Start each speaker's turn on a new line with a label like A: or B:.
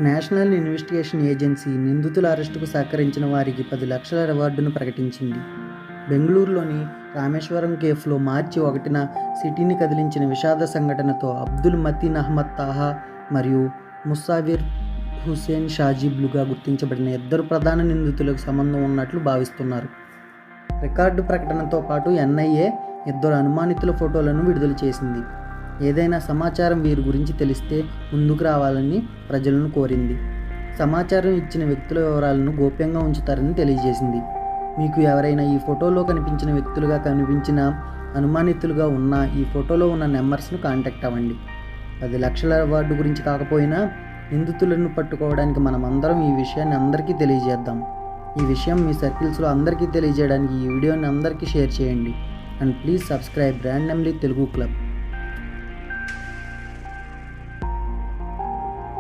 A: National investigation agency నిందితుల అరెస్టుకు సహకరించిన వారికి 10 లక్షల రివార్డును ప్రకటించింది. బెంగళూరులోని రామేశ్వరం కేఫ్లో మార్చి 1న సిటీని కదిలించిన విషాద సంఘటనతో అబ్దుల్ మతీన్ అహ్మద్ తాహా మరియు ముసావిర్ హుసేన్ షాజీబ్లుగా గుర్తించబడిన ఇద్దరు ప్రధాన నిందితులకు సంబంధం ఉన్నట్లు భావిస్తున్నారు. రికార్డు ప్రకటనతో పాటు ఎన్ఐఏ ఇద్దరు అనుమానితుల ఫోటోలను విడుదల చేసింది. ఏదైనా సమాచారం వీరి గురించి తెలిస్తే ముందుకు రావాలని ప్రజలను కోరింది. సమాచారం ఇచ్చిన వ్యక్తుల వివరాలను గోప్యంగా ఉంచుతారని తెలియజేసింది. మీకు ఎవరైనా ఈ ఫోటోలో కనిపించిన వ్యక్తులుగా కనిపించిన అనుమానితులుగా ఉన్న ఈ ఫోటోలో ఉన్న నెంబర్స్ను కాంటాక్ట్ అవ్వండి. 10 లక్షల రివార్డు గురించి కాకపోయినా నిందితులను పట్టుకోవడానికి మనమందరం ఈ విషయాన్ని అందరికీ తెలియజేద్దాం. ఈ విషయం మీ సర్కిల్స్లో అందరికీ తెలియజేయడానికి ఈ వీడియోని అందరికీ షేర్ చేయండి. And please subscribe randomly Telugu club.